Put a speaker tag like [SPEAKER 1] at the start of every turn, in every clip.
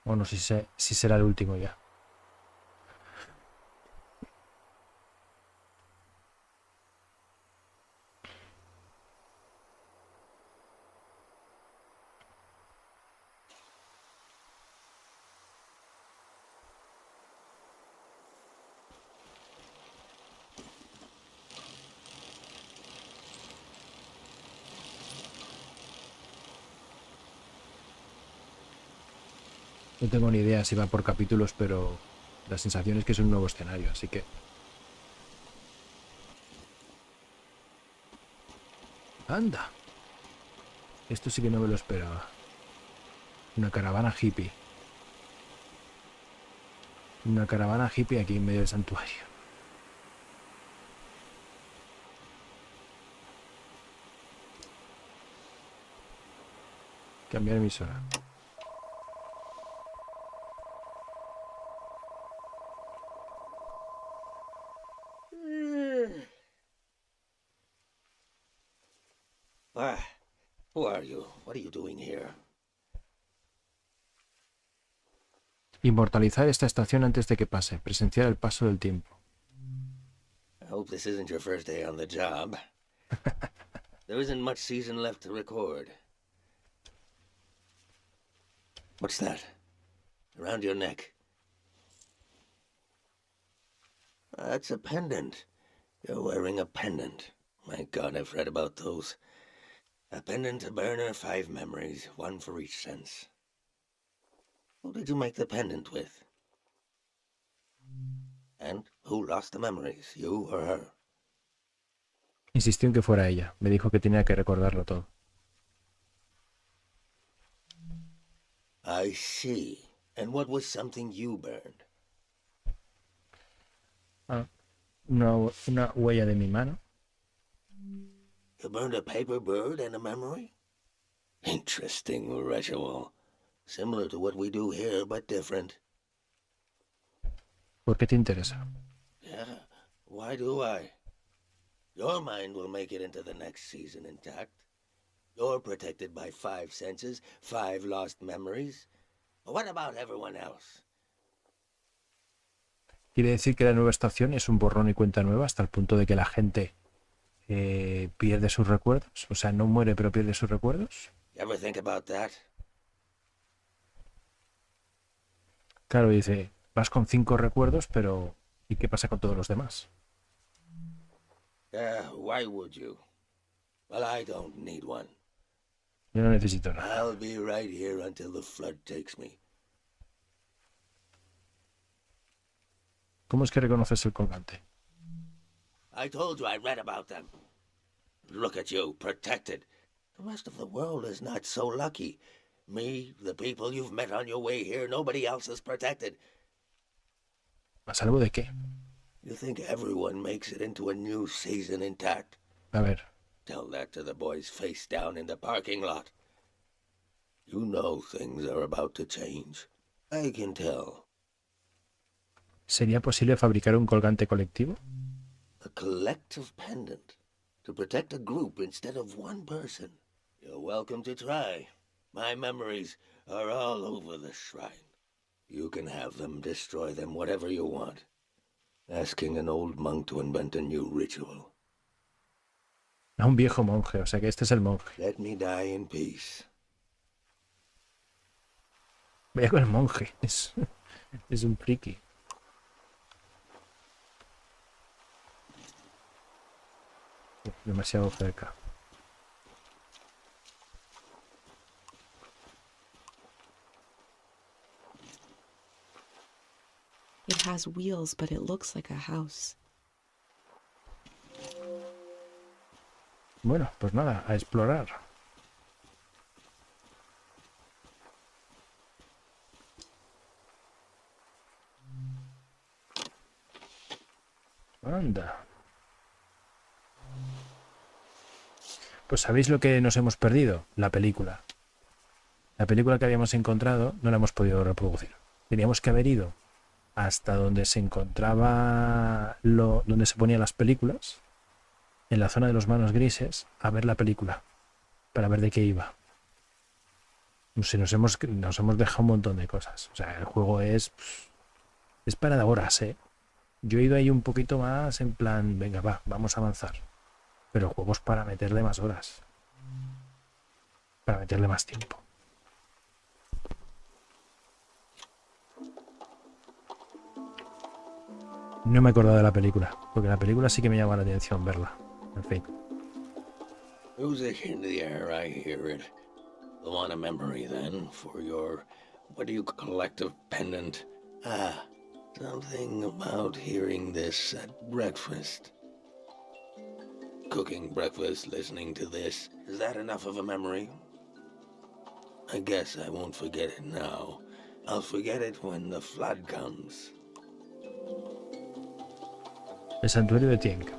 [SPEAKER 1] O no sé si será el último ya. No tengo ni idea si va por capítulos, pero la sensación es que es un nuevo escenario, así que... ¡Anda! Esto sí que no me lo esperaba. Una caravana hippie. Una caravana hippie aquí en medio del santuario. Cambiar emisora.
[SPEAKER 2] Who are you? What are you doing here?
[SPEAKER 1] Inmortalizar esta estación antes de que pase. Presenciar el paso del tiempo.
[SPEAKER 2] I hope this isn't your first day on the job. There isn't much season left to record. What's that? Around your neck? That's a pendant. You're wearing a pendant. My God, I've read about those. A pendant, a burner, 5 memories, 1 for each sense. Who did you make the pendant with? And who lost the memories, you or her?
[SPEAKER 1] Insistió en que fuera ella. Me dijo que tenía que recordarlo todo.
[SPEAKER 2] I see. And what was something you burned?
[SPEAKER 1] Una huella de mi mano.
[SPEAKER 2] You burned a paper bird and a memory? Interesting ritual. Similar to what we do here, but different.
[SPEAKER 1] ¿Por qué te interesa?
[SPEAKER 2] Yeah, why do I? Your mind will make it into the next season intact. You're protected by 5 senses, 5 lost memories. But what about everyone else?
[SPEAKER 1] Quiere decir que la nueva estación es un borrón y cuenta nueva hasta el punto de que la gente pierde sus recuerdos. O sea, no muere pero pierde sus recuerdos.
[SPEAKER 2] You ever think about that?
[SPEAKER 1] Claro, dice, vas con 5 recuerdos, pero ¿y qué pasa con todos los demás?
[SPEAKER 2] Why would you? Well, I don't need one.
[SPEAKER 1] Yo no necesito nada.
[SPEAKER 2] I'll be right here until the flood takes me.
[SPEAKER 1] ¿Cómo es que reconoces el colgante?
[SPEAKER 2] I told you I read about them. Look at you, protected. The rest of the world is not so lucky. Me, the people you've met on your way here, nobody else is protected.
[SPEAKER 1] ¿A salvo de qué?
[SPEAKER 2] You think everyone makes it into a new season intact?
[SPEAKER 1] A ver.
[SPEAKER 2] Tell that to the boys face down in the parking lot. You know things are about to change. I can tell.
[SPEAKER 1] ¿Sería posible fabricar un colgante colectivo?
[SPEAKER 2] A collective pendant to protect a group instead of one person. You're welcome to try. My memories are all over the shrine. You can have them, destroy them, whatever you want. Asking an old monk to invent a new ritual.
[SPEAKER 1] A un viejo monje, o sea que este es el monje.
[SPEAKER 2] Let me die in peace.
[SPEAKER 1] Vaya con el monje. Es un friki. Demasiado cerca.
[SPEAKER 3] It has wheels, but it looks like a house.
[SPEAKER 1] Bueno, pues nada, a explorar. Anda. Pues ¿sabéis lo que nos hemos perdido? La película. La película que habíamos encontrado no la hemos podido reproducir. Teníamos que haber ido hasta donde se encontraba donde se ponían las películas, en la zona de los manos grises, a ver la película, para ver de qué iba. No sé, nos hemos dejado un montón de cosas. O sea, el juego es para de horas, ¿eh? Yo he ido ahí un poquito más en plan, venga, vamos a avanzar. Pero el juego es para meterle más horas. Para meterle más tiempo. No me he acordado de la película, porque la película sí que me llama la atención verla. En fin.
[SPEAKER 2] Music in the air, I hear it. You want a memory, then, for your, collective pendant? Ah, something about hearing this at breakfast. Cooking breakfast, listening to this. Is that enough of a memory? I guess I won't forget it now. I'll forget it when the flood comes.
[SPEAKER 1] El santuario de Tienk.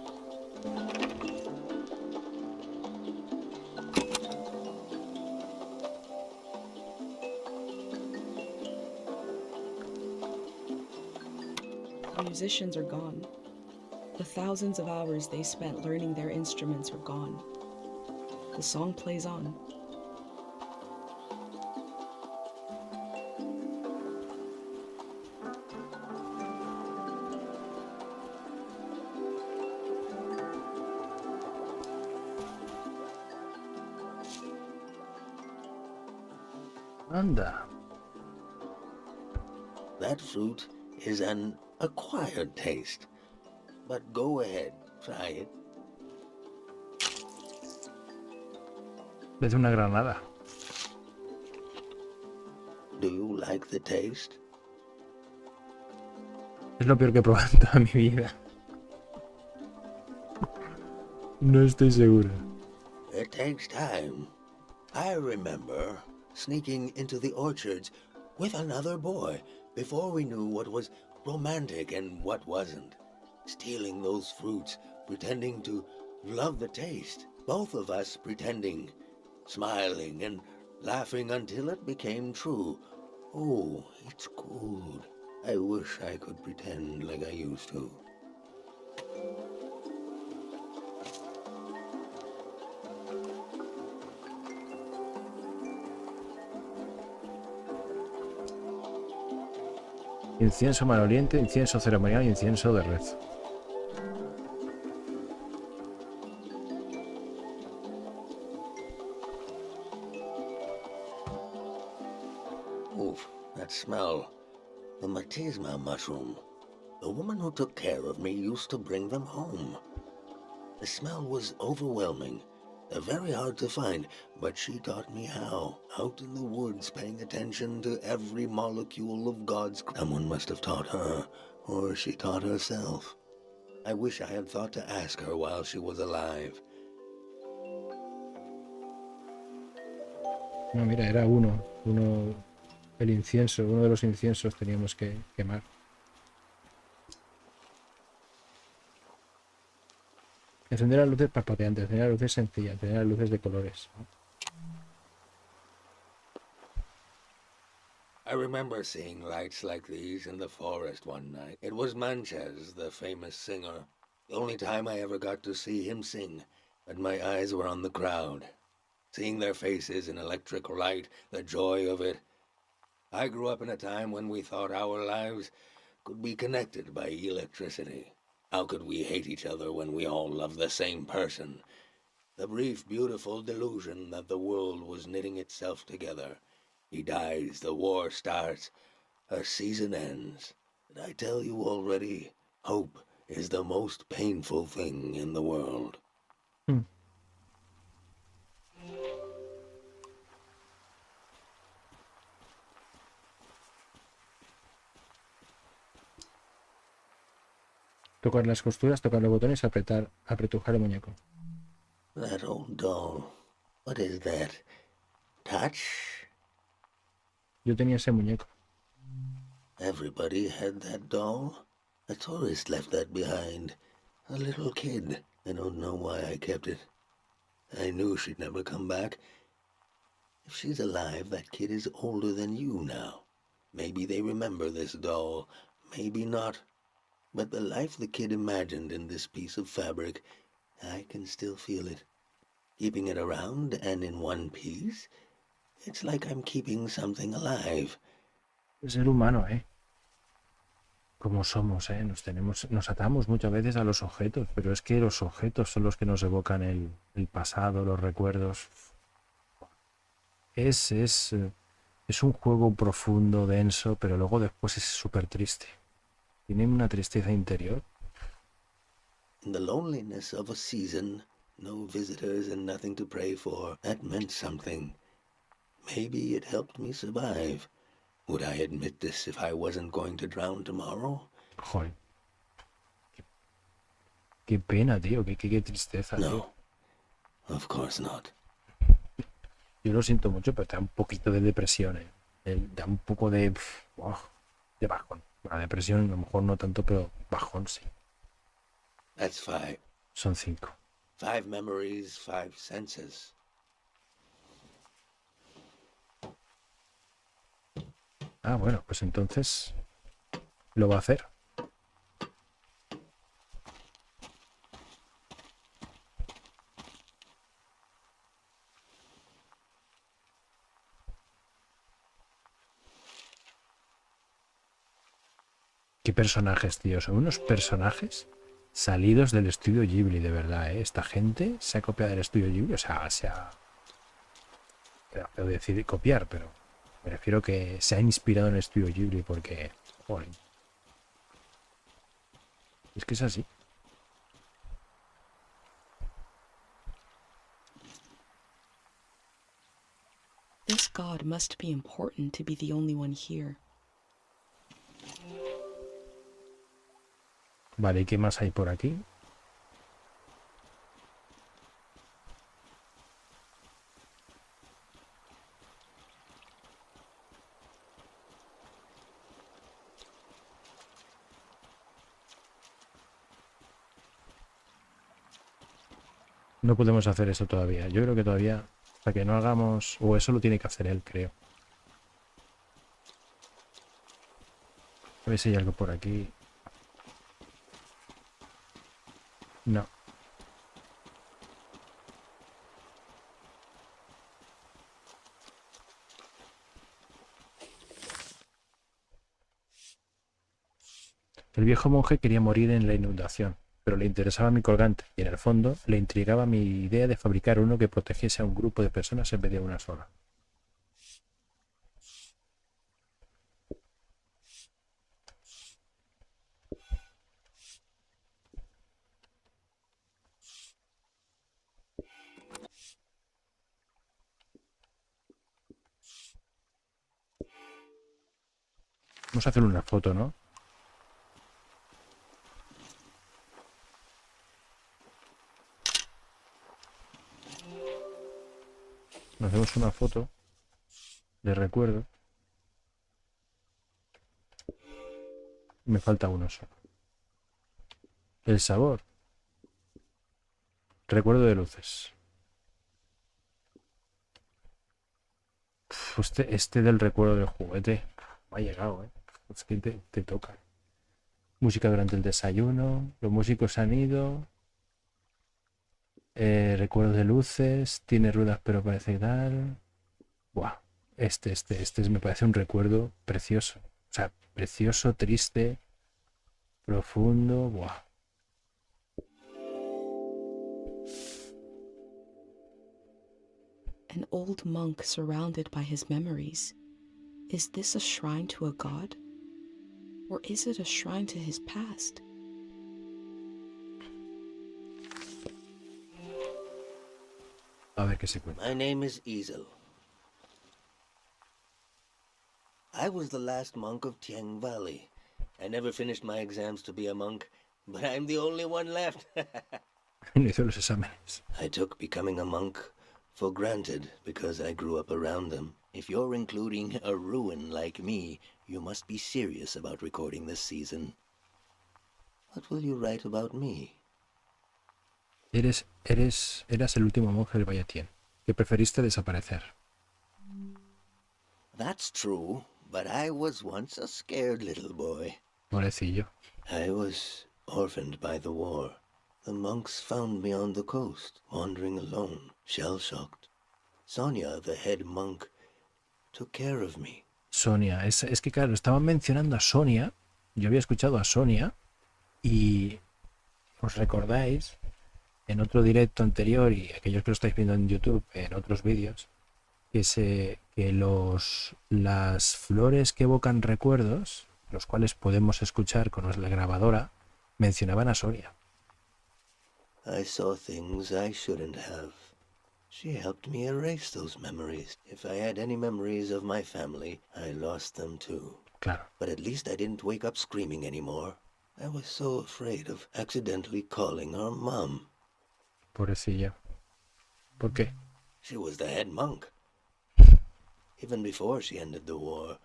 [SPEAKER 3] The musicians are gone. The thousands of hours they spent learning their instruments are gone. The song plays on.
[SPEAKER 1] Anda.
[SPEAKER 2] That fruit is an acquired taste. But go ahead, try it.
[SPEAKER 1] Es una granada.
[SPEAKER 2] Do you like the taste?
[SPEAKER 1] Es lo peor que he probado en toda mi vida. No estoy seguro.
[SPEAKER 2] It takes time. I remember sneaking into the orchards with another boy before we knew what was romantic and what wasn't. Stealing those fruits, pretending to love the taste. Both of us pretending, smiling and laughing until it became true. Oh, it's good. I wish I could pretend like I used to.
[SPEAKER 1] Incienso maloliente, incienso ceremonial, incienso de rezo.
[SPEAKER 2] Oof, that smell. The matisma mushroom. The woman who took care of me used to bring them home. The smell was overwhelming. They're very hard to find, but she taught me how. Out in the woods, paying attention to every molecule of God's... Someone must have taught her, or she taught herself. I wish I had thought to ask her while she was alive.
[SPEAKER 1] No, mira, era uno, el incienso, uno de los inciensos teníamos que quemar. Encender las luces parpadeantes, encender las luces sencillas, encender las luces de colores, ¿no?
[SPEAKER 2] I remember seeing lights like these in the forest one night. It was Manches, the famous singer. The only time I ever got to see him sing, but my eyes were on the crowd. Seeing their faces in electric light, the joy of it. I grew up in a time when we thought our lives could be connected by electricity. How could we hate each other when we all loved the same person? The brief, beautiful delusion that the world was knitting itself together. He dies, the war starts, a season ends. Did I tell you already? Hope is the most painful thing in the world.
[SPEAKER 1] Tocar las costuras, tocar los botones, apretujar el muñeco.
[SPEAKER 2] That old doll. What is that? Touch?
[SPEAKER 1] Yo tenía ese muñeco.
[SPEAKER 2] Everybody had that doll. A tourist left that behind. A little kid. I don't know why I kept it. I knew she'd never come back. If she's alive, that kid is older than you now. Maybe they remember this doll. Maybe not. But the life the kid imagined in this piece of fabric, I can still feel it. Keeping it around and in one piece, It's like I'm keeping something alive.
[SPEAKER 1] El ser humano, como somos, nos atamos muchas veces a los objetos, pero es que los objetos son los que nos evocan el pasado, los recuerdos. Es un juego profundo, denso, pero luego después es súper triste. Tiene una tristeza interior.
[SPEAKER 2] In the loneliness of a season, no visitors and nothing to pray for, that meant something. Maybe it helped me survive. Would I admit this if I wasn't going to drown tomorrow?
[SPEAKER 1] Joder. Qué pena, tío, qué tristeza, tío.
[SPEAKER 2] No, of course not.
[SPEAKER 1] Yo lo siento mucho, pero te da un poquito de depresión, Da un poco de bajón. La depresión a lo mejor no tanto, pero bajón sí.
[SPEAKER 2] That's 5.
[SPEAKER 1] Son 5.
[SPEAKER 2] 5 memories, 5 senses.
[SPEAKER 1] Ah, bueno, pues entonces lo va a hacer. Qué personajes, tío. Son unos personajes salidos del estudio Ghibli, de verdad, Esta gente se ha copiado del estudio Ghibli, o sea, puedo decir copiar, pero me refiero que se ha inspirado en el estudio Ghibli porque, joder, es que es así.
[SPEAKER 3] This god must be important to be the only one here.
[SPEAKER 1] Vale, ¿y qué más hay por aquí? No podemos hacer eso todavía. Yo creo que todavía, hasta que no hagamos... O eso lo tiene que hacer él, creo. A ver si hay algo por aquí. No. El viejo monje quería morir en la inundación, pero le interesaba mi colgante y en el fondo le intrigaba mi idea de fabricar uno que protegiese a un grupo de personas en vez de una sola. Vamos a hacer una foto, ¿no? Nos hacemos una foto de recuerdo. Me falta uno solo. El sabor. Recuerdo de luces. Este del recuerdo del juguete. Me ha llegado, Es que te toca. Música durante el desayuno. Los músicos han ido. Recuerdo de luces. Tiene ruedas pero parece tal. Buah. Este me parece un recuerdo precioso. O sea, precioso, triste, profundo. Buah.
[SPEAKER 3] An old monk surrounded by his memories. Is this a shrine to a god? Or is it a shrine to his past?
[SPEAKER 1] A ver qué se cuenta.
[SPEAKER 2] My name is Easel. I was the last monk of Tiang Valley. I never finished my exams to be a monk, but I'm the only one left.
[SPEAKER 1] No hizo los exámenes.
[SPEAKER 2] I took becoming a monk for granted because I grew up around them. If you're including a ruin like me, you must be serious about recording this season. What will you write about me?
[SPEAKER 1] Eras el último monje del Valletien, que preferiste desaparecer.
[SPEAKER 2] That's true, but I was once a scared little boy.
[SPEAKER 1] Pobrecillo.
[SPEAKER 2] I was orphaned by the war. The monks found me on the coast, wandering alone, shell-shocked. Sonia, the head monk, took care of me.
[SPEAKER 1] Sonia, es que claro, estaban mencionando a Sonia. Yo había escuchado a Sonia y os recordáis en otro directo anterior y aquellos que lo estáis viendo en YouTube, en otros vídeos, que las flores que evocan recuerdos, los cuales podemos escuchar con la grabadora, mencionaban a Sonia.
[SPEAKER 2] I saw things I shouldn't have. She helped me erase those memories. If I had any memories of my family, I lost them too.
[SPEAKER 1] Claro.
[SPEAKER 2] But at least I didn't wake up screaming anymore. I was so afraid of accidentally calling her mom.
[SPEAKER 1] Pobrecilla. ¿Por qué?
[SPEAKER 2] She was the head monk. Even before she ended the war,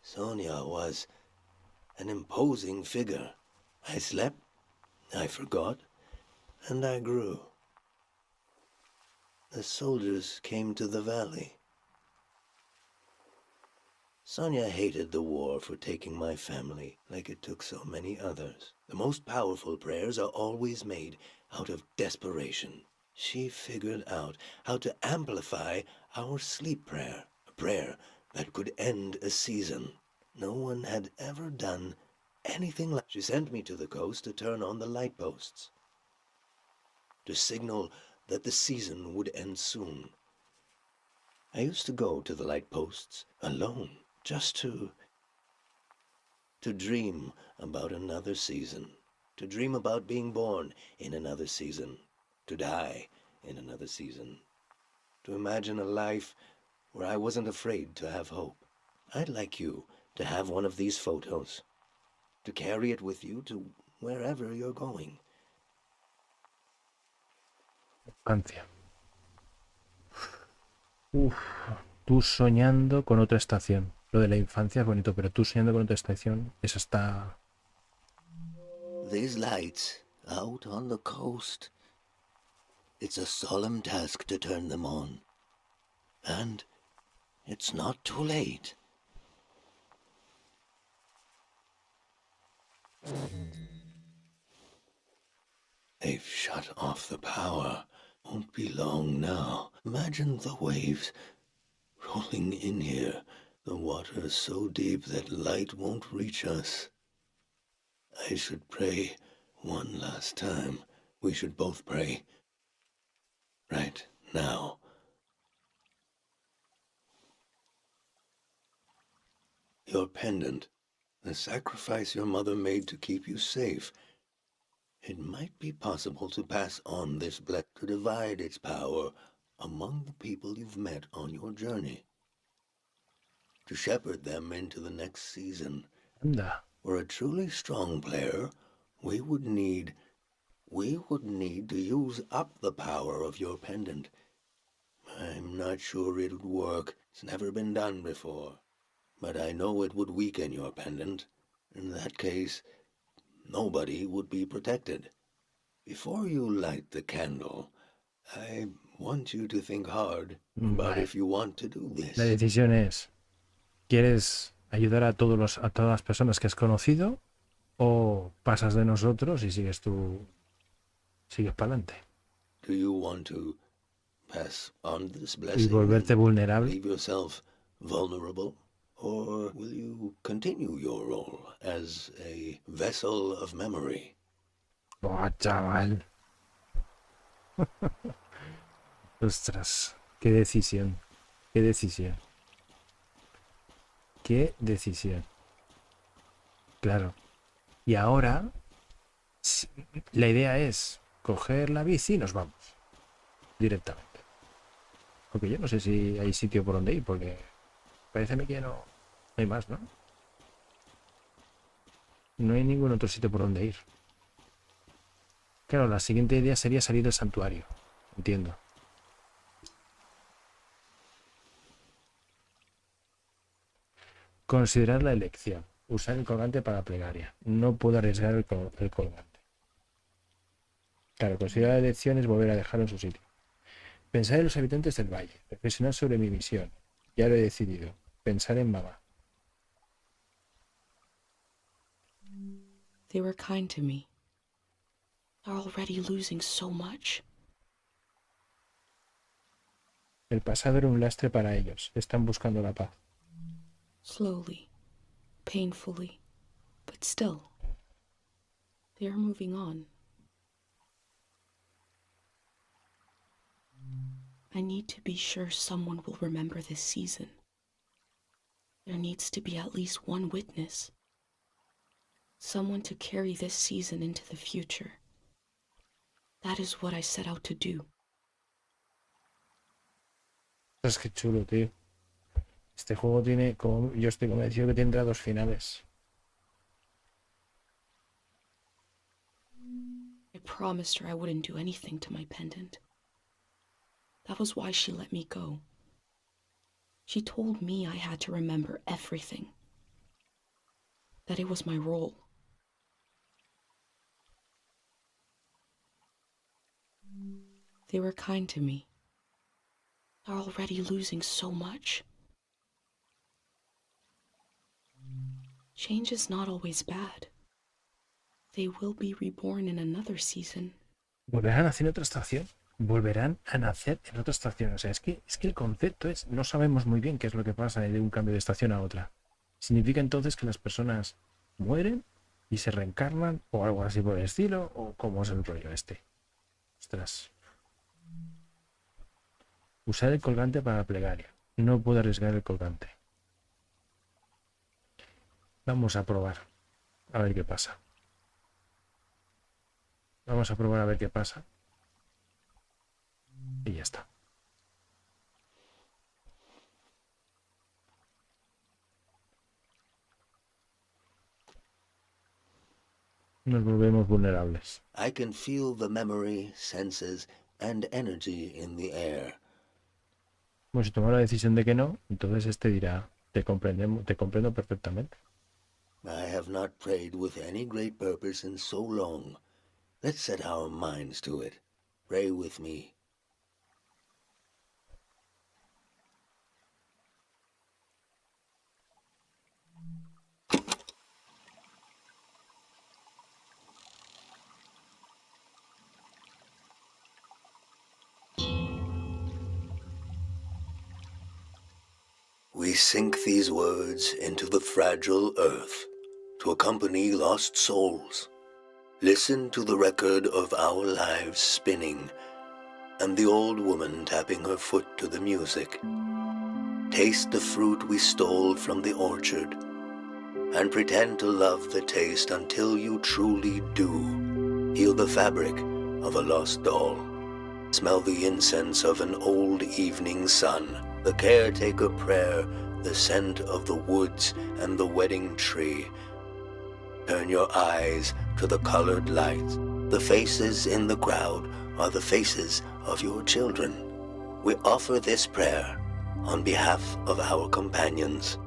[SPEAKER 2] Sonia was an imposing figure. I slept, I forgot, and I grew. The soldiers came to the valley. Sonia hated the war for taking my family like it took so many others. The most powerful prayers are always made out of desperation. She figured out how to amplify our sleep prayer, a prayer that could end a season. No one had ever done anything like. She sent me to the coast to turn on the light posts, to signal that the season would end soon. I used to go to the light posts alone, just to dream about another season, to dream about being born in another season, to die in another season, to imagine a life where I wasn't afraid to have hope. I'd like you to have one of these photos, to carry it with you to wherever you're going.
[SPEAKER 1] Infancia. Uf, tú soñando con otra estación. Lo de la infancia es bonito, pero tú soñando con otra estación, eso está...
[SPEAKER 2] These lights out on the coast, it's a solemn task to turn them on. And it's not too late. They've shut off the power. Won't be long now. Imagine the waves rolling in here. The water is so deep that light won't reach us. I should pray one last time. We should both pray. Right now. Your pendant, the sacrifice your mother made to keep you safe. It might be possible to pass on this blessing, to divide its power among the people you've met on your journey, to shepherd them into the next season.
[SPEAKER 1] Anda.
[SPEAKER 2] For a truly strong player, we would need to use up the power of your pendant. I'm not sure it would work. It's never been done before. But I know it would weaken your pendant. In that case, nobody would be protected. Before you light the candle, I want you to think hard about if you want to do this.
[SPEAKER 1] La decisión es, ¿quieres ayudar a todas las personas que has conocido o pasas de nosotros y sigues para adelante?
[SPEAKER 2] Do you want to pass on this
[SPEAKER 1] Y
[SPEAKER 2] blessing
[SPEAKER 1] volverte
[SPEAKER 2] and
[SPEAKER 1] vulnerable.
[SPEAKER 2] leave yourself vulnerable? Or will you continue your role as a vessel of memory?
[SPEAKER 1] ¡Buah, chaval! Ostras, qué decisión. Qué decisión. Qué decisión. Claro. Y ahora, la idea es coger la bici y nos vamos. Directamente. Aunque yo no sé si hay sitio por donde ir, porque parece que no hay más, ¿no? No hay ningún otro sitio por donde ir. Claro, la siguiente idea sería salir del santuario. Entiendo. Considerar la elección. Usar el colgante para la plegaria. No puedo arriesgar el colgante. Claro, considerar la elección es volver a dejarlo en su sitio. Pensar en los habitantes del valle. Reflexionar sobre mi misión. Ya lo he decidido. Pensar en mamá.
[SPEAKER 3] They were kind to me. They're already losing so much.
[SPEAKER 1] El pasado era un lastre para ellos. Están buscando la paz.
[SPEAKER 3] Slowly, painfully, but still, they are moving on. I need to be sure someone will remember this season. There needs to be at least one witness. Someone to carry this season into the future. That is what I set out to do.
[SPEAKER 1] Es que chulo, tío. Este juego tiene, como yo estoy convencido que tendrá 2 finales.
[SPEAKER 3] I promised her I wouldn't do anything to my pendant. That was why she let me go. She told me I had to remember everything. That it was my role. They were kind to me. They're already losing so much. Change is not always bad. They will be reborn in another season.
[SPEAKER 1] ¿Volverán a nacer en otra estación? Volverán a nacer en otra estación. O sea, es que el concepto es, no sabemos muy bien qué es lo que pasa de un cambio de estación a otra. ¿Significa entonces que las personas mueren y se reencarnan o algo así por el estilo? ¿O cómo es el rollo este? Ostras. Usar el colgante para la plegaria. No puedo arriesgar el colgante. Vamos a probar. A ver qué pasa. Vamos a probar a ver qué pasa. Y ya está. Nos volvemos vulnerables.
[SPEAKER 2] I can feel the memory, senses, and energy in the air.
[SPEAKER 1] Bueno, si tomamos la decisión de que no, entonces este dirá, te comprendo perfectamente.
[SPEAKER 2] I have not prayed with any great purpose in so long. Let's set our minds to it. Pray with me. We sink these words into the fragile earth to accompany lost souls. Listen to the record of our lives spinning and the old woman tapping her foot to the music. Taste the fruit we stole from the orchard and pretend to love the taste until you truly do. Heal the fabric of a lost doll. Smell the incense of an old evening sun. The caretaker prayer, the scent of the woods and the wedding tree. Turn your eyes to the colored lights. The faces in the crowd are the faces of your children. We offer this prayer on behalf of our companions.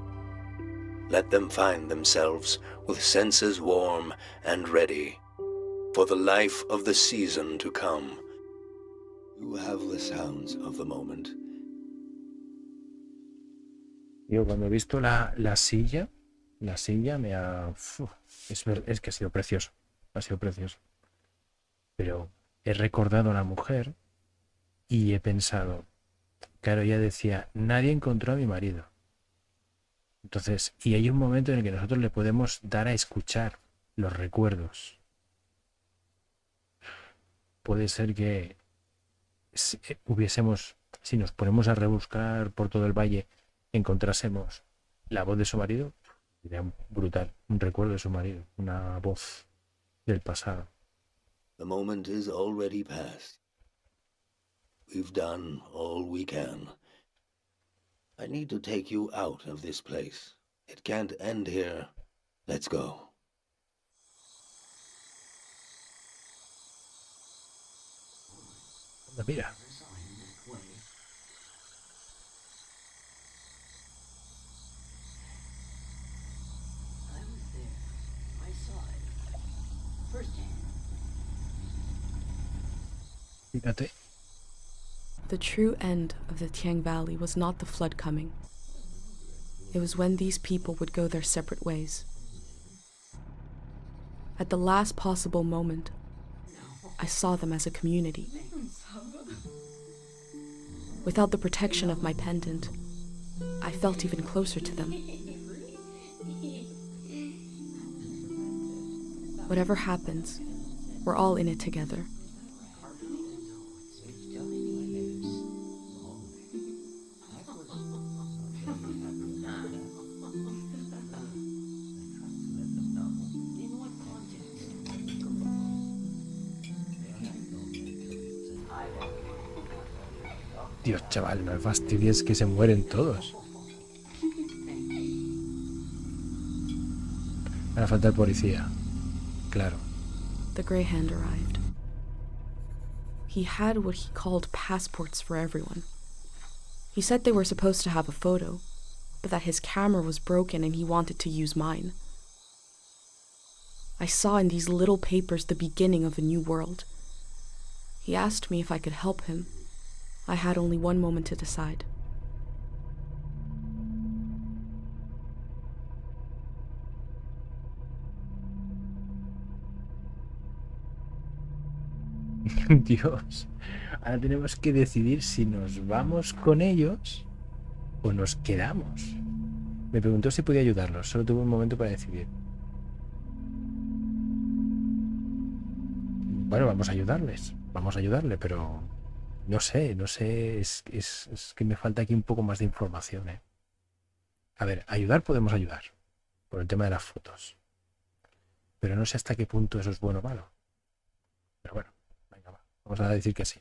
[SPEAKER 2] Let them find themselves with senses warm and ready for the life of the season to come. You have the sounds of the moment.
[SPEAKER 1] Yo cuando he visto la silla me ha... Es que ha sido precioso. Ha sido precioso. Pero he recordado a la mujer y he pensado, claro, ella decía, nadie encontró a mi marido. Entonces, y hay un momento en el que nosotros le podemos dar a escuchar los recuerdos. Puede ser que si nos ponemos a rebuscar por todo el valle, encontrásemos la voz de su marido, sería brutal, un recuerdo de su marido, una voz del pasado.
[SPEAKER 2] The moment is already past. We've done all we can. I need to take you out of this place. It can't end here. Let's go.
[SPEAKER 1] Mira. Fíjate.
[SPEAKER 3] The true end of the Tiang Valley was not the flood coming. It was when these people would go their separate ways. At the last possible moment, I saw them as a community. Without the protection of my pendant, I felt even closer to them. Whatever happens, we're all in it together.
[SPEAKER 1] Dios, chaval, no me fastidies que se mueren todos. Ahora falta el policía. Claro.
[SPEAKER 3] The Grey Hand arrived. He had what he called passports for everyone. He said they were supposed to have a photo, but that his camera was broken and he wanted to use mine. I saw in these little papers the beginning of a new world. He asked me if I could help him. I had only one moment to decide.
[SPEAKER 1] Dios, ahora tenemos que decidir si nos vamos con ellos o nos quedamos. Me preguntó si podía ayudarlos, solo tuve un momento para decidir. Bueno, vamos a ayudarle, pero no sé, es que me falta aquí un poco más de información, ¿eh? A ver, ayudar podemos ayudar, por el tema de las fotos, pero no sé hasta qué punto eso es bueno o malo. Pero bueno, venga, va, vamos a decir que sí.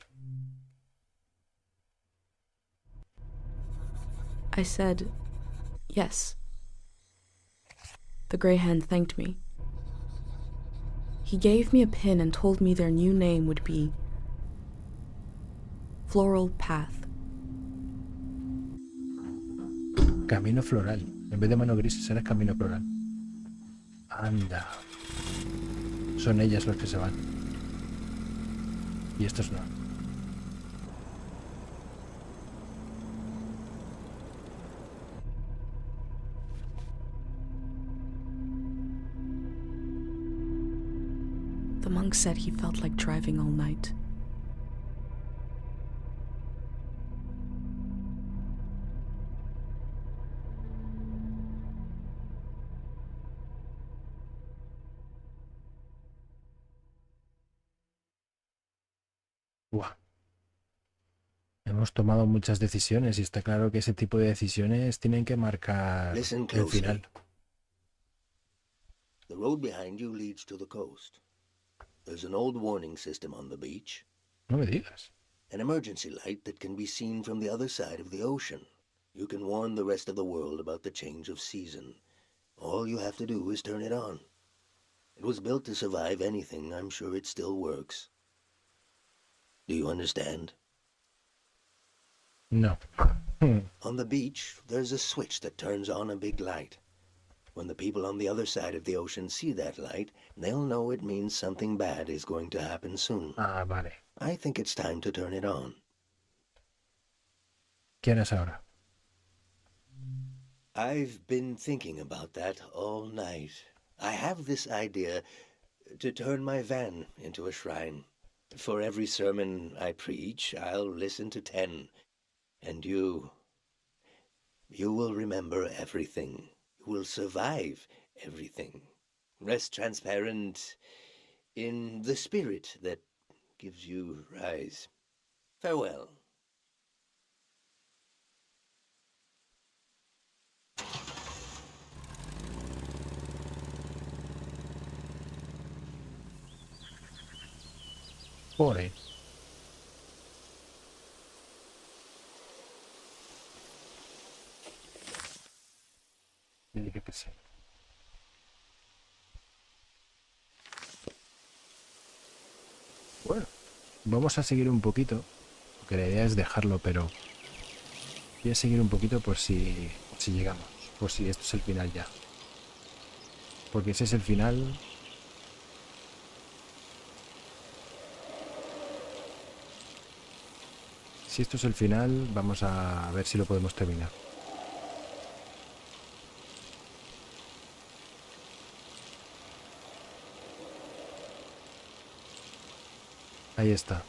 [SPEAKER 3] I said, yes. The Grey Hand thanked me. He gave me a pin and told me their new name would be Floral Path.
[SPEAKER 1] Camino floral. En vez de mano gris será camino floral. Anda. Son ellas los que se van. Y estos no.
[SPEAKER 3] The monk said he felt like driving all night.
[SPEAKER 1] Buah. Hemos tomado muchas decisiones y está claro que ese tipo de decisiones tienen que marcar
[SPEAKER 2] Listen
[SPEAKER 1] el
[SPEAKER 2] closely.
[SPEAKER 1] final.
[SPEAKER 2] The road behind you leads to the coast. There's an old warning system on the beach,
[SPEAKER 1] No me digas.
[SPEAKER 2] an emergency light that can be seen from the other side of the ocean. You can warn the rest of the world about the change of season. All you have to do is turn it on. It was built to survive anything. I'm sure it still works. Do you understand?
[SPEAKER 1] No.
[SPEAKER 2] On the beach, there's a switch that turns on a big light. When the people on the other side of the ocean see that light, they'll know it means something bad is going to happen soon.
[SPEAKER 1] Ah, vale.
[SPEAKER 2] I think it's time to turn it on.
[SPEAKER 1] ¿Qué harás ahora?
[SPEAKER 2] I've been thinking about that all night. I have this idea to turn my van into a shrine. For every sermon I preach, I'll listen to 10. And you will remember everything. You will survive everything. Rest transparent in the spirit that gives you rise. Farewell.
[SPEAKER 1] Pobre. Yo qué sé. Bueno, vamos a seguir un poquito, porque la idea es dejarlo, pero voy a seguir un poquito por si llegamos, por si esto es el final ya. Porque ese es el final. Si esto es el final, vamos a ver si lo podemos terminar. Ahí está.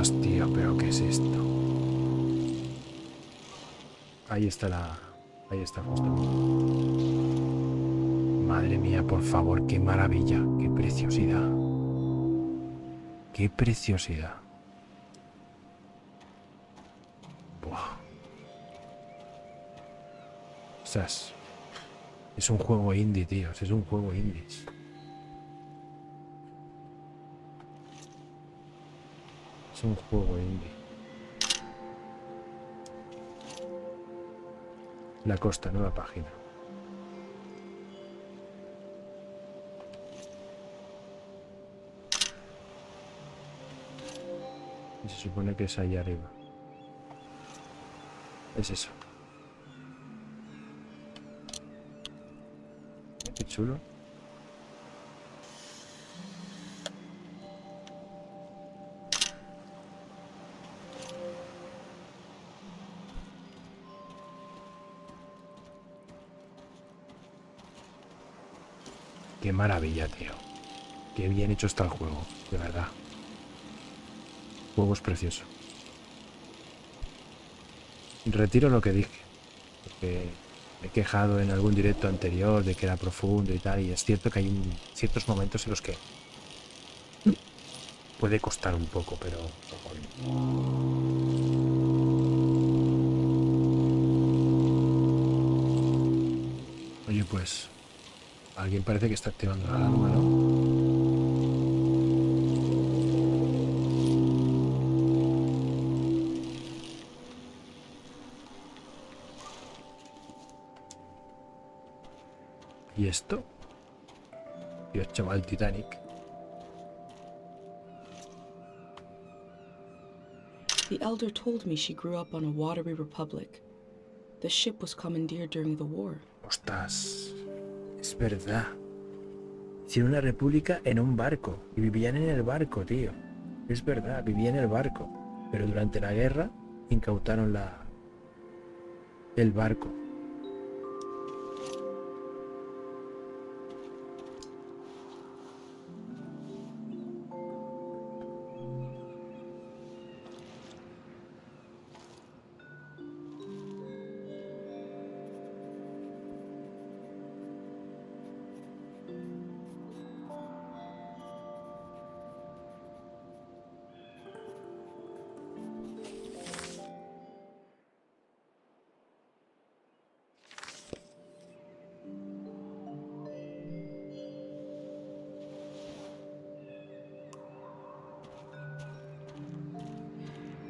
[SPEAKER 1] Ostras, tío, pero ¿qué es esto? Ahí está Ahí está justo. Madre mía, por favor, qué maravilla, qué preciosidad. Qué preciosidad. Buah. Ostras. Es un juego indie, tío. Es un juego indie. Es un juego indie. La Costa, nueva página. Y se supone que es ahí arriba. Es eso. Qué chulo. Qué maravilla, tío. Qué bien hecho está el juego, de verdad. Juego es precioso. Retiro lo que dije, porque me he quejado en algún directo anterior de que era profundo y tal, y es cierto que hay ciertos momentos en los que puede costar un poco, pero... Oye, pues... Alguien parece que está activando la alarma, ¿no? ¿Y esto? Dios, chaval, Titanic.
[SPEAKER 3] The elder told me she grew up on a watery republic. The ship was commandeered during the war.
[SPEAKER 1] Ostras, es verdad. Hicieron una república en un barco y vivían en el barco, tío. Es verdad, vivían en el barco. Pero durante la guerra incautaron el barco.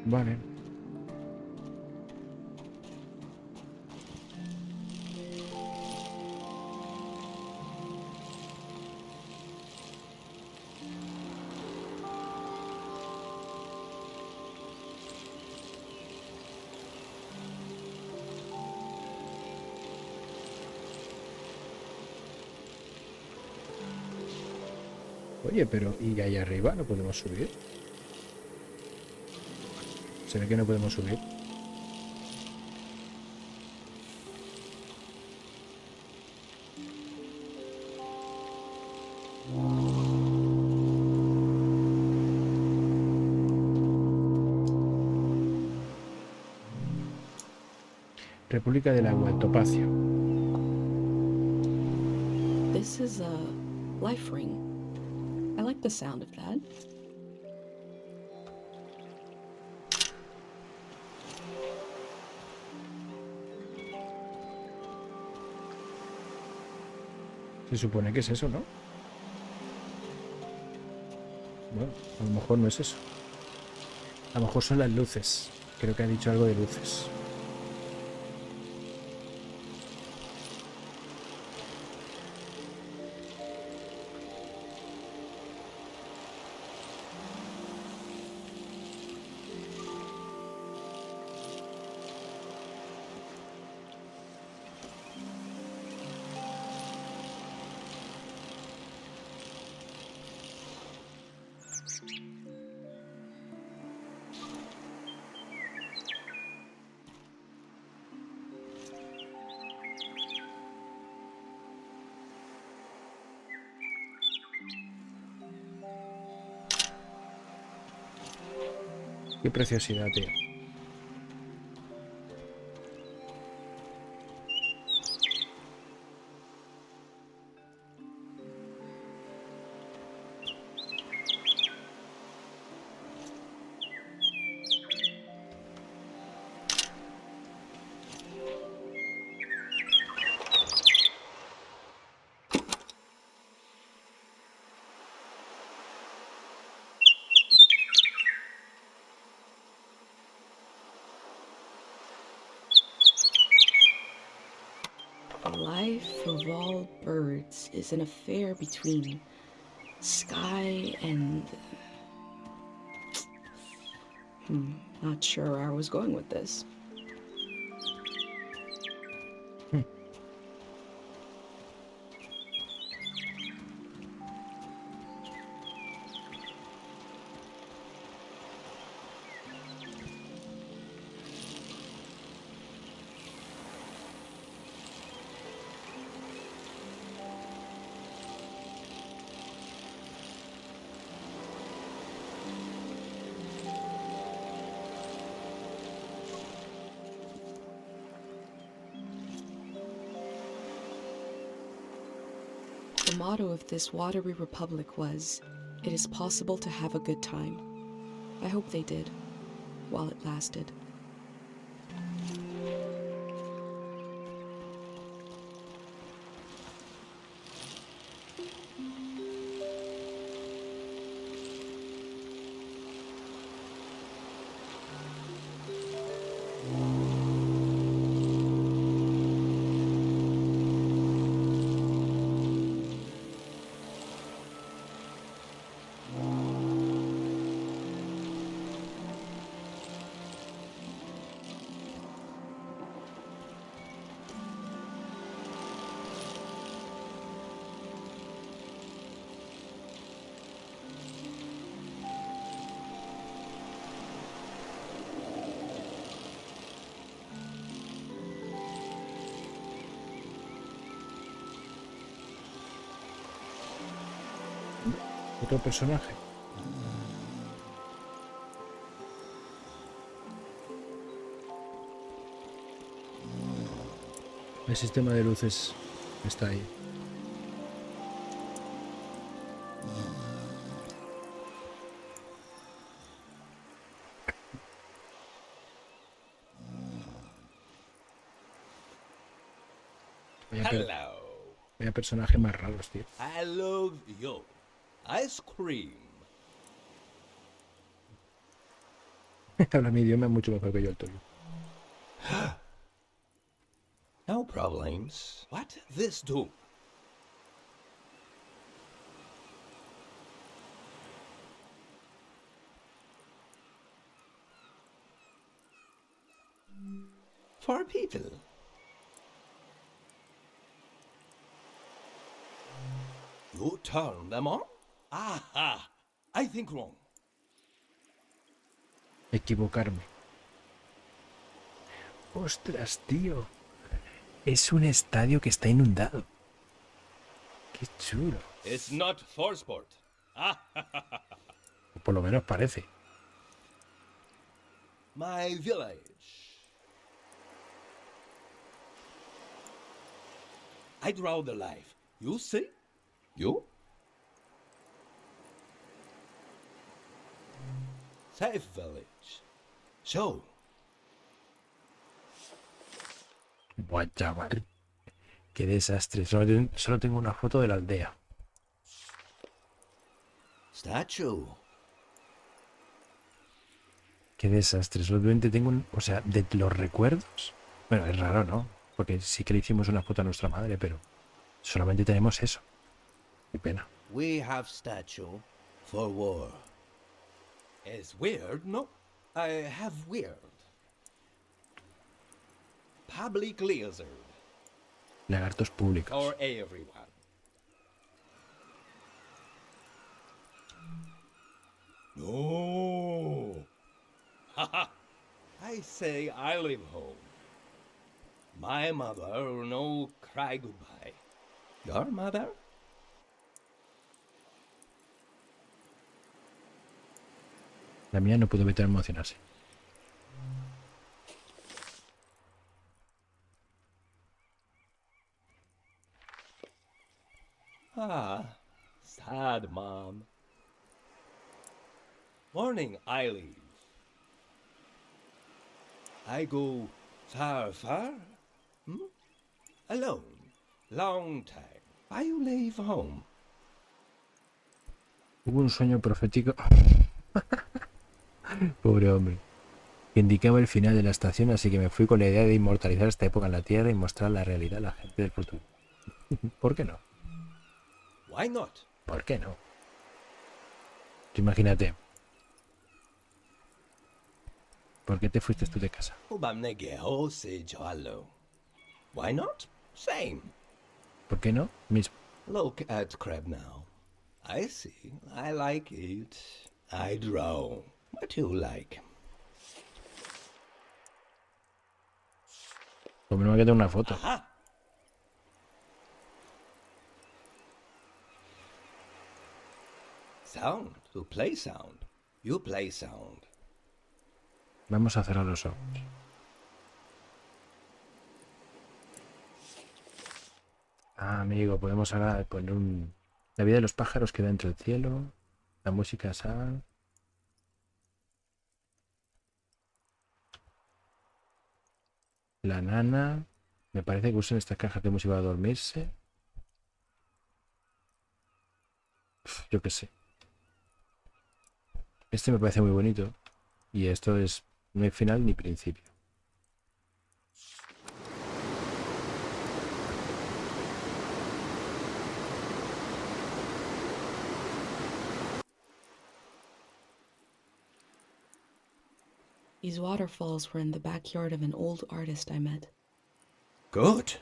[SPEAKER 1] Vale. Oye, pero ¿y ahí arriba no podemos subir? Se ve que no podemos subir. República del Agua, el Topacio.
[SPEAKER 3] This is a life ring. I like the sound of that.
[SPEAKER 1] Se supone que es eso, ¿no? Bueno, a lo mejor no es eso. A lo mejor son las luces. Creo que ha dicho algo de luces. Qué preciosidad, tío.
[SPEAKER 3] The life of all birds is an affair between sky and... Not sure where I was going with this. The motto of this watery republic was, "It is possible to have a good time." I hope they did, while it lasted.
[SPEAKER 1] Otro personaje. El sistema de luces está ahí. Vaya personaje más raros, tío.
[SPEAKER 4] I love you. Ice cream.
[SPEAKER 1] Habla mi idioma mucho mejor que yo el tuyo.
[SPEAKER 2] No problems.
[SPEAKER 4] What this do?
[SPEAKER 2] For people.
[SPEAKER 4] You turn them on? Aha! I think wrong.
[SPEAKER 1] Equivocarme. Ostras, tío. Es un estadio que está inundado. Qué chulo.
[SPEAKER 4] It's not for sport.
[SPEAKER 1] Por lo menos parece.
[SPEAKER 4] My village. I draw the life. You see?
[SPEAKER 2] You?
[SPEAKER 4] Safe village. So,
[SPEAKER 1] Buah, chaval. Qué desastre. Solo tengo una foto de la aldea.
[SPEAKER 2] Statue.
[SPEAKER 1] Qué desastre. Solamente tengo un... O sea, de los recuerdos... Bueno, es raro, ¿no? Porque sí que le hicimos una foto a nuestra madre, pero solamente tenemos eso. Qué pena.
[SPEAKER 2] We have statue for war.
[SPEAKER 4] it's weird, no? I have weird. Public lizard.
[SPEAKER 1] Lagartos públicos.
[SPEAKER 4] For everyone. No. Haha. I say I live home. My mother no cry goodbye.
[SPEAKER 2] Your mother?
[SPEAKER 1] La mía no pudo evitar emocionarse.
[SPEAKER 4] Ah, sad mom. Morning, I leave. I go far, far? Alone. Long time. I leave home.
[SPEAKER 1] Hubo un sueño profético. Pobre hombre. Que indicaba el final de la estación, así que me fui con la idea de inmortalizar esta época en la Tierra y mostrar la realidad a la gente del futuro. ¿Por qué no?
[SPEAKER 4] Why not?
[SPEAKER 1] ¿Por qué no? Tú imagínate. ¿Por qué te fuiste tú de casa?
[SPEAKER 4] Why not? Same.
[SPEAKER 1] ¿Por qué no? Mismo.
[SPEAKER 4] Look at crab now. I see. I like it. I draw. What you like?
[SPEAKER 1] Por lo menos me queda una foto.
[SPEAKER 4] Aha. Sound. To play sound. You play sound.
[SPEAKER 1] Vamos a cerrar los ojos. Ah, amigo, podemos ahora poner un... La vida de los pájaros queda entre el cielo. La música sal. La nana. Me parece que usen estas cajas de música para dormirse. Yo qué sé. Este me parece muy bonito. Y esto es... No hay final ni principio.
[SPEAKER 3] These waterfalls were in the backyard of an old artist I met.
[SPEAKER 4] Good.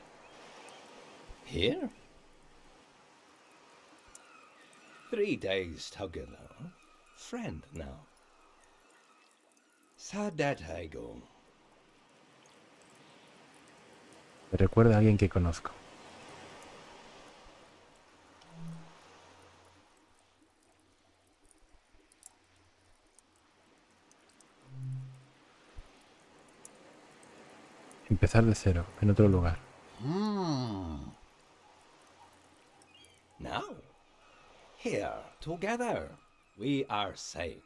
[SPEAKER 4] Here? 3 days together. Friend now. Sad that I go.
[SPEAKER 1] Me recuerda a alguien que conozco. Empezar de cero, en otro lugar.
[SPEAKER 4] Now, here, together, we are same.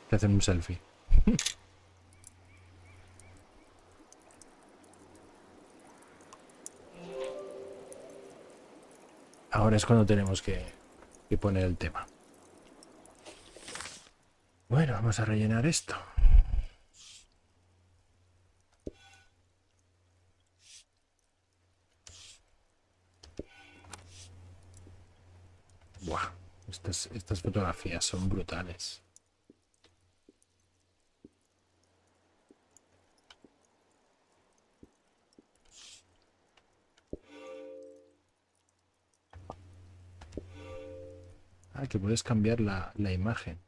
[SPEAKER 1] Te hacen un selfie. Ahora es cuando tenemos que poner el tema. Bueno, vamos a rellenar esto. Buah, estas fotografías son brutales. Ah, que puedes cambiar la imagen.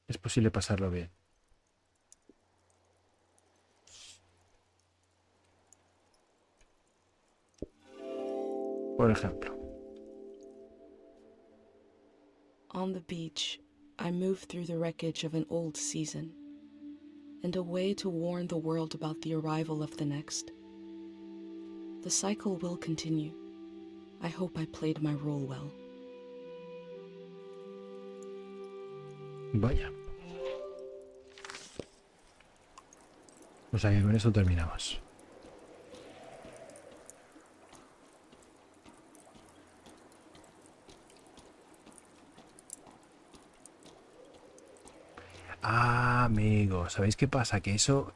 [SPEAKER 1] Es posible pasarlo bien. Por ejemplo.
[SPEAKER 3] On the beach, I move through the wreckage of an old season, and a way to warn the world about the arrival of the next. The cycle will continue. I hope I played my role well.
[SPEAKER 1] Vaya. O sea que con eso terminamos. Ah, amigo, ¿sabéis qué pasa? Que eso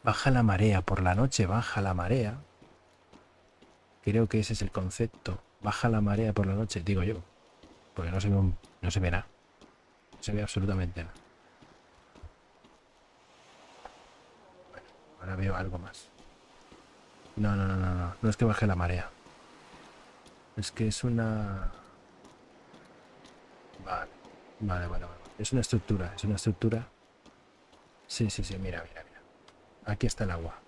[SPEAKER 1] baja la marea. Por la noche baja la marea. Creo que ese es el concepto. Baja la marea por la noche, digo yo. Porque no se ve nada. No se ve absolutamente nada. Bueno, ahora veo algo más. No. No es que baje la marea. Es que es una... Vale. Es una estructura. Sí, mira. Aquí está el agua.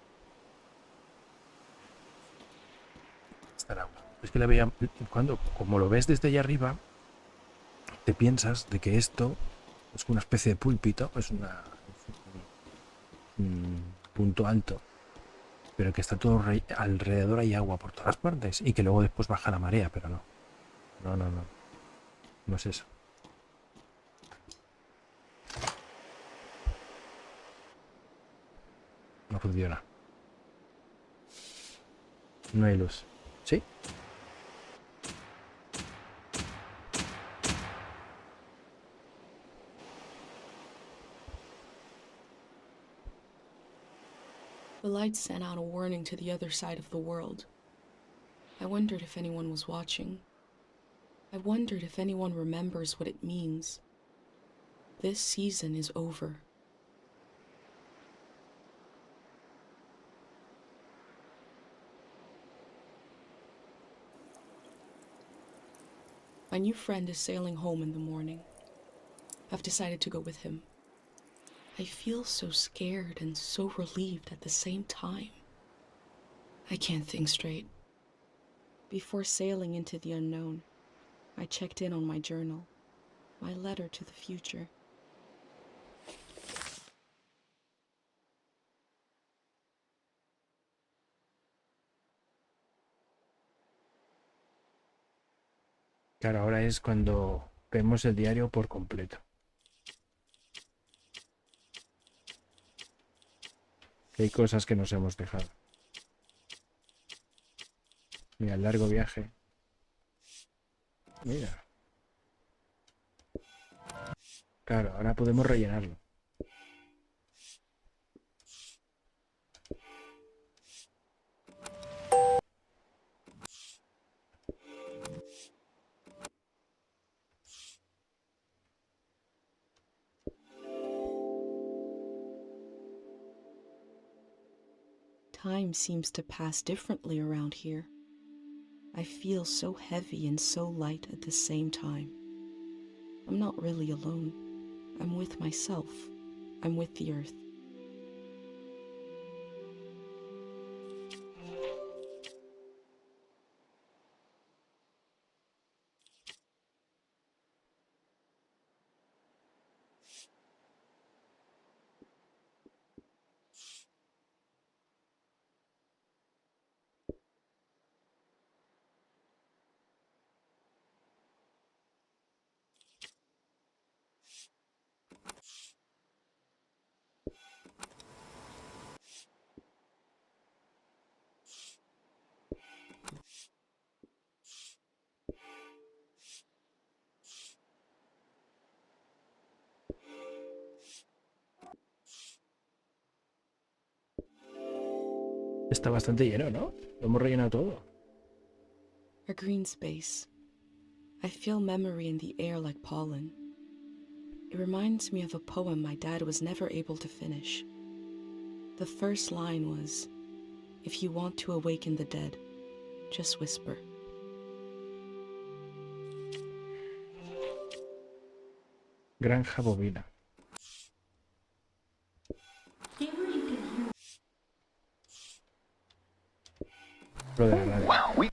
[SPEAKER 1] hasta el agua. Es que le veía, como lo ves desde allá arriba, te piensas de que esto es una especie de púlpito, es un punto alto, pero que está todo alrededor, hay agua por todas partes y que luego después baja la marea, pero no. No es eso. No funciona. No hay luz. ¿Sí?
[SPEAKER 3] The lights sent out a warning to the other side of the world. I wondered if anyone was watching. I wondered if anyone remembers what it means. This season is over. My new friend is sailing home in the morning. I've decided to go with him. I feel so scared and so relieved at the same time. I can't think straight. Before sailing into the unknown, I checked in on my journal, my letter to the future.
[SPEAKER 1] Claro, ahora es cuando vemos el diario por completo. Que hay cosas que nos hemos dejado. Mira, el largo viaje. Mira. Claro, ahora podemos rellenarlo.
[SPEAKER 3] Time seems to pass differently around here. I feel so heavy and so light at the same time. I'm not really alone. I'm with myself. I'm with the earth.
[SPEAKER 1] Está bastante lleno, ¿no? Lo hemos rellenado todo.
[SPEAKER 3] A green space. I feel memory in the air like pollen. It reminds me of a poem my dad was never able to finish. The first line was, "If you want to awaken the dead, just whisper."
[SPEAKER 1] Granja bovina. Lo de la radio.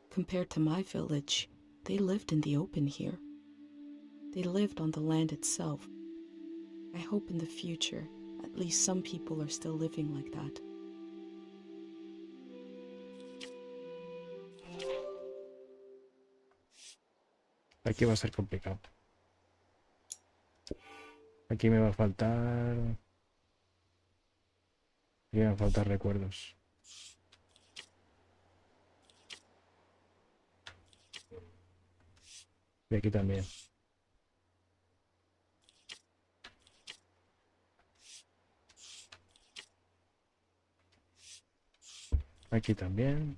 [SPEAKER 3] Compared to my village, they lived in the open here. They lived on the land itself. I hope in the future, at least some people are still living like that.
[SPEAKER 1] Aquí va a ser complicado. Aquí me va a faltar... Aquí me van a faltar recuerdos. Y aquí también. Aquí también.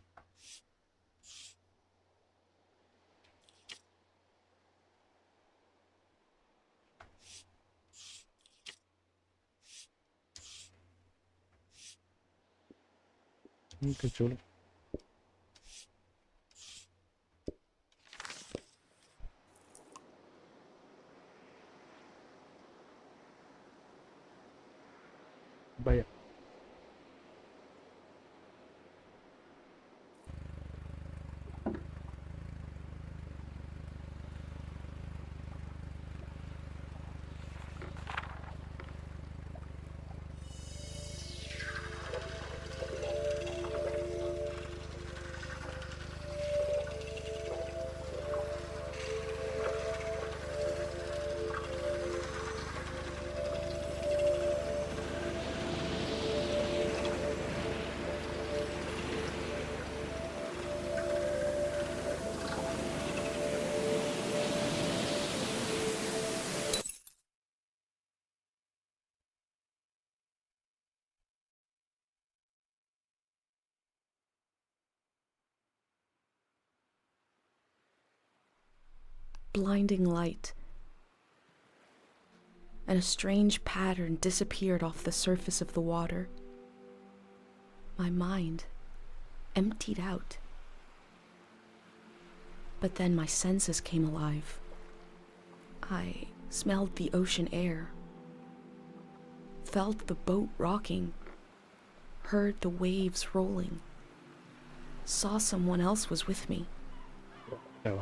[SPEAKER 1] Qué chulo. Vaya.
[SPEAKER 3] Blinding light, and a strange pattern disappeared off the surface of the water. My mind emptied out. But then my senses came alive. I smelled the ocean air, felt the boat rocking, heard the waves rolling, saw someone else was with me.
[SPEAKER 1] No,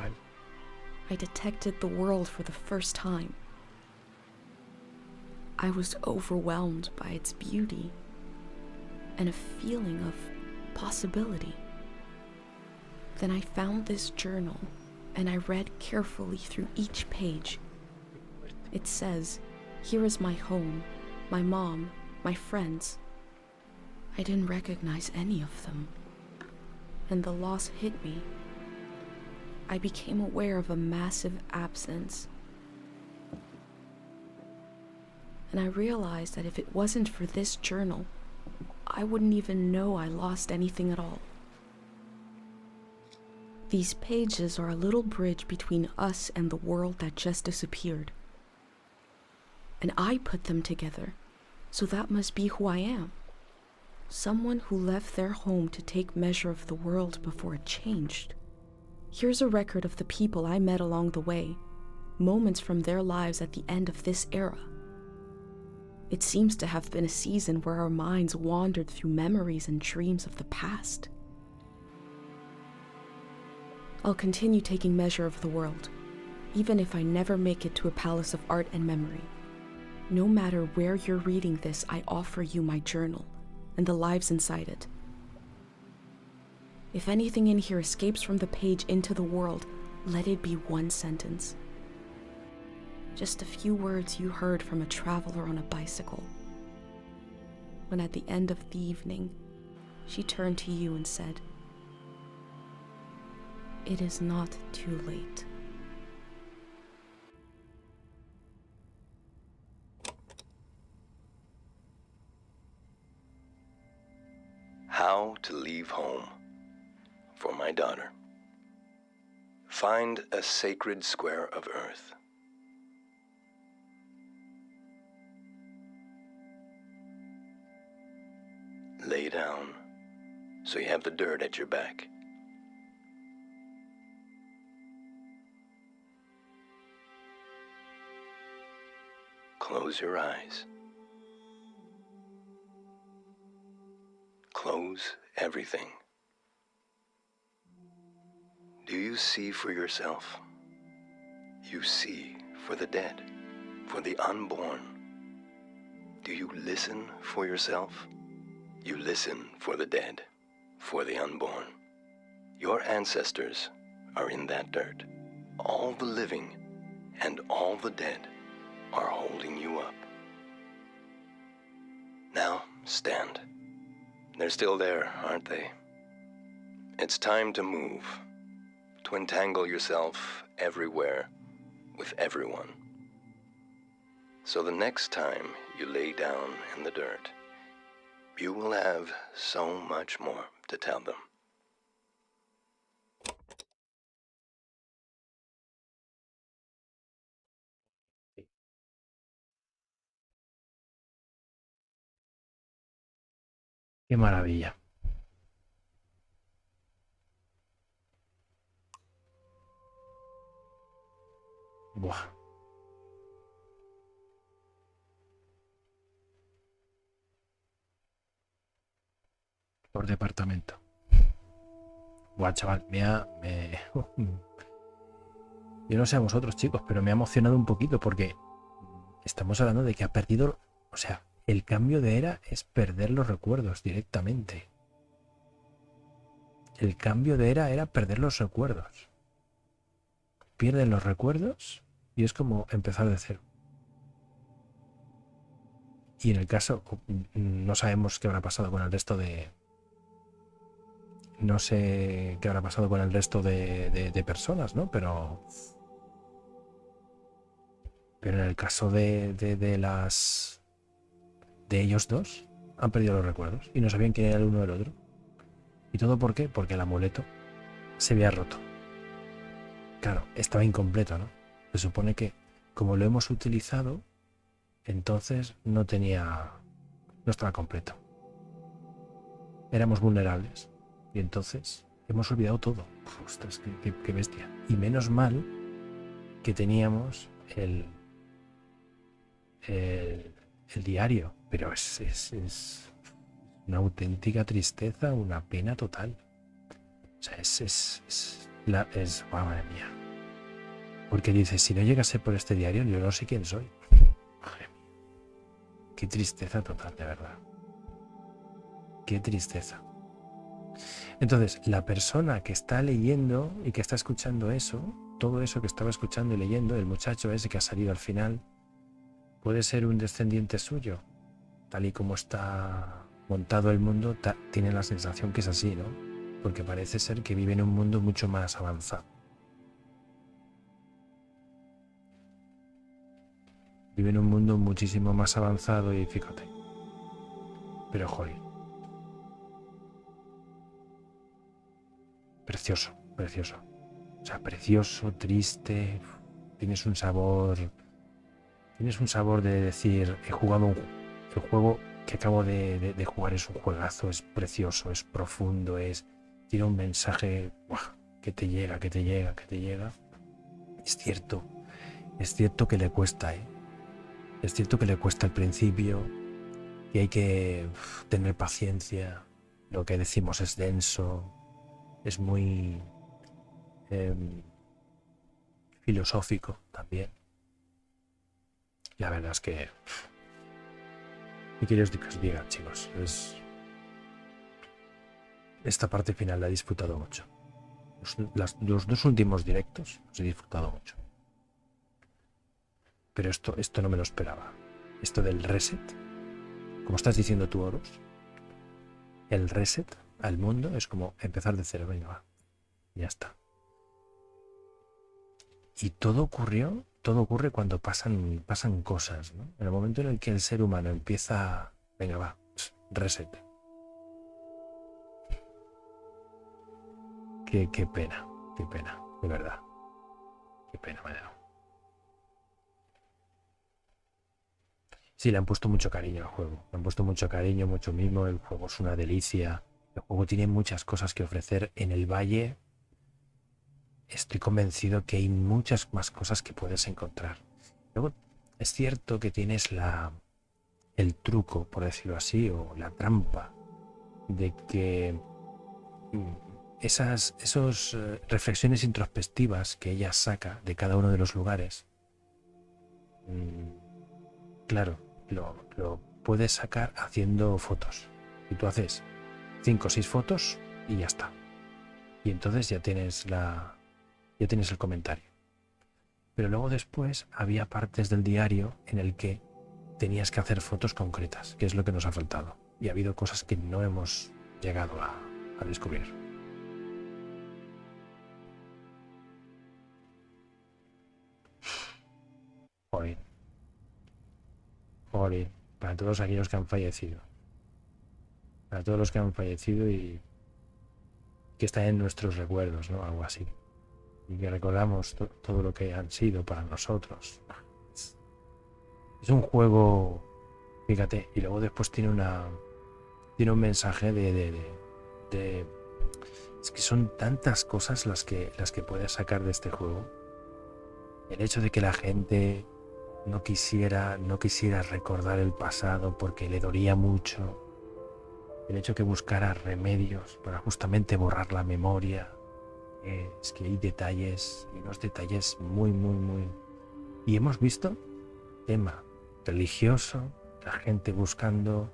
[SPEAKER 3] I detected the world for the first time. I was overwhelmed by its beauty and a feeling of possibility. Then I found this journal and I read carefully through each page. It says, "Here is my home, my mom, my friends." I didn't recognize any of them, and the loss hit me. I became aware of a massive absence. And I realized that if it wasn't for this journal, I wouldn't even know I lost anything at all. These pages are a little bridge between us and the world that just disappeared. And I put them together, so that must be who I am. Someone who left their home to take measure of the world before it changed. Here's a record of the people I met along the way, moments from their lives at the end of this era. It seems to have been a season where our minds wandered through memories and dreams of the past. I'll continue taking measure of the world, even if I never make it to a palace of art and memory. No matter where you're reading this, I offer you my journal and the lives inside it. If anything in here escapes from the page into the world, let it be one sentence. Just a few words you heard from a traveler on a bicycle. When at the end of the evening, she turned to you and said, "It is not too late."
[SPEAKER 4] How to leave home. For my daughter. Find a sacred square of earth. Lay down so you have the dirt at your back. Close your eyes. Close everything. Do you see for yourself? You see for the dead, for the unborn. Do you listen for yourself? You listen for the dead, for the unborn. Your ancestors are in that dirt. All the living and all the dead are holding you up. Now, stand. They're still there, aren't they? It's time to move, to entangle yourself everywhere with everyone. So the next time you lay down in the dirt, you will have so much more to tell them.
[SPEAKER 1] Qué maravilla. Buah. por departamento. Buah, chaval, yo no sé a vosotros, chicos, pero me ha emocionado un poquito porque estamos hablando de que ha perdido, o sea, el cambio de era es perder los recuerdos directamente. El cambio de era perder los recuerdos. Pierden los recuerdos y es como empezar de cero. Y en el caso, no sabemos qué habrá pasado con el resto de... No sé qué habrá pasado con el resto de personas, ¿no? Pero en el caso de ellos dos, han perdido los recuerdos y no sabían quién era el uno del otro. ¿Y todo por qué? Porque el amuleto se había roto. Claro, estaba incompleto, ¿no? Se supone que como lo hemos utilizado, entonces no estaba completo. Éramos vulnerables y entonces hemos olvidado todo. Ostras, qué bestia. Y menos mal que teníamos el diario, pero es una auténtica tristeza, una pena total. O sea, madre mía. Porque dices, si no llegase por este diario, yo no sé quién soy. Madre mía. Qué tristeza total, de verdad. Qué tristeza. Entonces, la persona que está leyendo y que está escuchando eso, todo eso que estaba escuchando y leyendo, el muchacho ese que ha salido al final, puede ser un descendiente suyo. Tal y como está montado el mundo, tiene la sensación que es así, ¿no? Porque parece ser que vive en un mundo mucho más avanzado. Vive en un mundo muchísimo más avanzado y fíjate. Pero joder. Precioso, precioso. O sea, precioso, triste. Tienes un sabor de decir, he jugado el juego que acabo de jugar es un juegazo, es precioso, es profundo, tiene un mensaje que te llega. Es cierto que le cuesta, Es cierto que le cuesta al principio, y hay que tener paciencia. Lo que decimos es denso, es muy filosófico también. La verdad es que... ¿Qué queréis que os diga, chicos? Esta parte final la he disfrutado mucho. Los dos últimos directos los he disfrutado mucho. Pero esto no me lo esperaba. Esto del reset, como estás diciendo tú, Horus, el reset al mundo es como empezar de cero. Venga, va. Ya está. Y todo ocurre cuando pasan cosas, ¿no? En el momento en el que el ser humano empieza, venga, va, reset. Qué pena, de verdad. Qué pena me ha dado. Sí, le han puesto mucho cariño al juego. Le han puesto mucho cariño, mucho mimo. El juego es una delicia. El juego tiene muchas cosas que ofrecer. En el valle estoy convencido que hay muchas más cosas que puedes encontrar. Luego es cierto que tienes el truco, por decirlo así, o la trampa de que esas reflexiones introspectivas que ella saca de cada uno de los lugares, claro, lo puedes sacar haciendo fotos. Y tú haces 5 o 6 fotos y ya está. Y entonces ya tienes el comentario. Pero luego después había partes del diario en el que tenías que hacer fotos concretas, que es lo que nos ha faltado. Y ha habido cosas que no hemos llegado a descubrir. Joder, para todos aquellos que han fallecido. Para todos los que han fallecido y que están en nuestros recuerdos, ¿no? Algo así. Y que recordamos todo lo que han sido para nosotros. Es un juego, fíjate, y luego después tiene un mensaje de es que son tantas cosas las que puedes sacar de este juego. El hecho de que la gente no quisiera recordar el pasado porque le dolía mucho. el hecho que buscara remedios para justamente borrar la memoria. Es que hay detalles, y unos detalles muy... Y hemos visto tema religioso, la gente buscando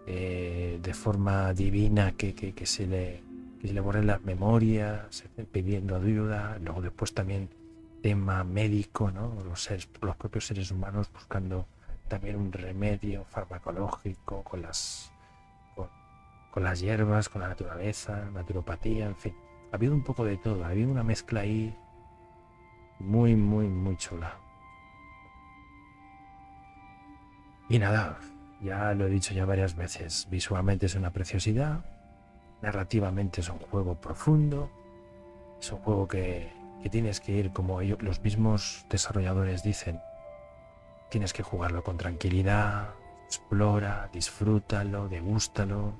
[SPEAKER 1] de forma divina que se le borren las memorias, pidiendo ayuda. Luego después también tema médico, ¿no? Los propios seres humanos buscando también un remedio farmacológico con las hierbas, con la naturaleza, naturopatía, en fin. Ha habido un poco de todo, ha habido una mezcla ahí muy chula. Y nada, ya lo he dicho ya varias veces, visualmente es una preciosidad, narrativamente es un juego profundo, es un juego que tienes que ir, como ellos, los mismos desarrolladores dicen, tienes que jugarlo con tranquilidad, explora, disfrútalo, degústalo,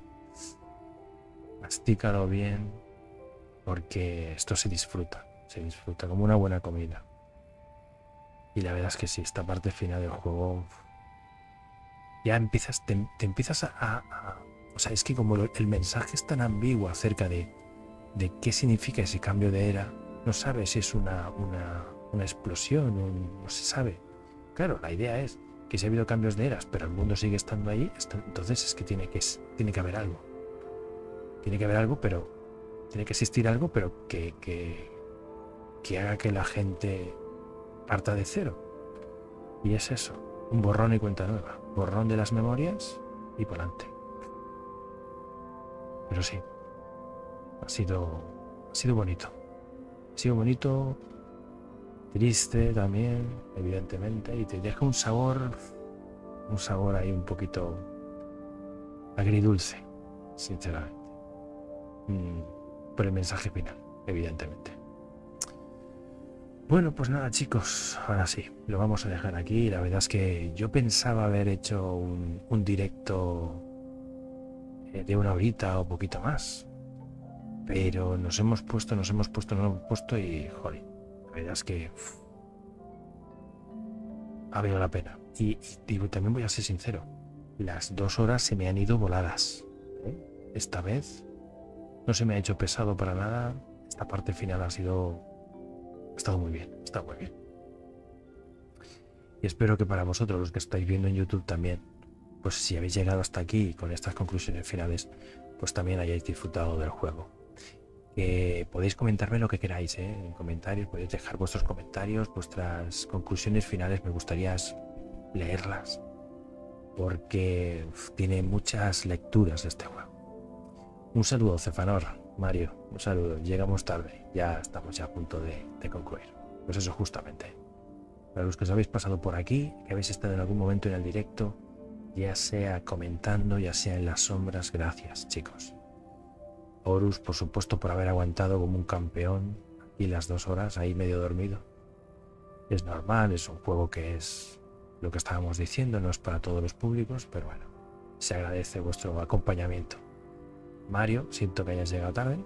[SPEAKER 1] mastícalo bien, porque esto se disfruta como una buena comida. Y la verdad es que sí, esta parte final del juego ya empiezas, te empiezas o sea, es que como el mensaje es tan ambiguo acerca de qué significa ese cambio de era, no sabes si es una explosión, no se sabe. Claro, la idea es que si ha habido cambios de eras, pero el mundo sigue estando ahí, entonces es que tiene que haber algo. Tiene que haber algo, pero tiene que existir algo, pero que haga que la gente parta de cero. Y es eso, un borrón y cuenta nueva. Borrón de las memorias y por adelante. Pero sí, ha sido bonito. Ha sido bonito, triste también, evidentemente, y te deja un sabor ahí un poquito agridulce, sinceramente. Por el mensaje final, evidentemente. Bueno, pues nada, chicos, ahora sí, lo vamos a dejar aquí. La verdad es que yo pensaba haber hecho un directo de una horita o poquito más, pero nos hemos puesto y, joder, la verdad es que ha valido la pena. Y también voy a ser sincero, las 2 horas se me han ido voladas, ¿eh? Esta vez no se me ha hecho pesado para nada. Esta parte final ha estado muy bien, Y espero que para vosotros, los que estáis viendo en YouTube también, pues si habéis llegado hasta aquí con estas conclusiones finales, pues también hayáis disfrutado del juego. Podéis comentarme lo que queráis, en comentarios, podéis dejar vuestros comentarios, vuestras conclusiones finales, me gustaría leerlas, porque tiene muchas lecturas este juego. Un saludo, Cefanor, Mario, un saludo. Llegamos tarde, ya estamos ya a punto de concluir. Pues eso, justamente. Para los que os habéis pasado por aquí, que habéis estado en algún momento en el directo, ya sea comentando, ya sea en las sombras, gracias, chicos. Horus, por supuesto, por haber aguantado como un campeón aquí las 2 horas, ahí medio dormido. Es normal, es un juego que es lo que estábamos diciendo, no es para todos los públicos, pero bueno, se agradece vuestro acompañamiento. Mario, siento que hayas llegado tarde,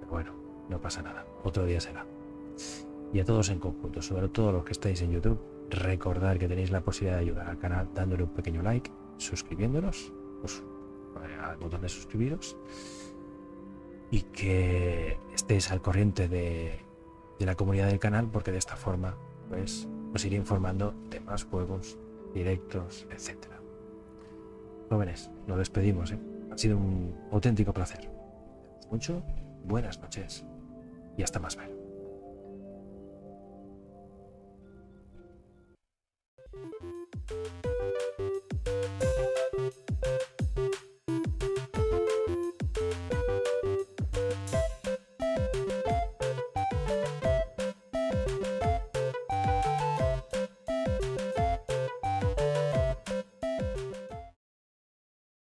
[SPEAKER 1] pero bueno, no pasa nada, otro día será. Y a todos en conjunto, sobre todo los que estáis en YouTube, recordad que tenéis la posibilidad de ayudar al canal dándole un pequeño like, suscribiéndonos, pues, al botón de suscribiros, y que estéis al corriente de la comunidad del canal, porque de esta forma pues os iré informando de más juegos, directos, etcétera. Jóvenes, nos despedimos, ha sido un auténtico placer. Mucho, buenas noches y hasta más ver.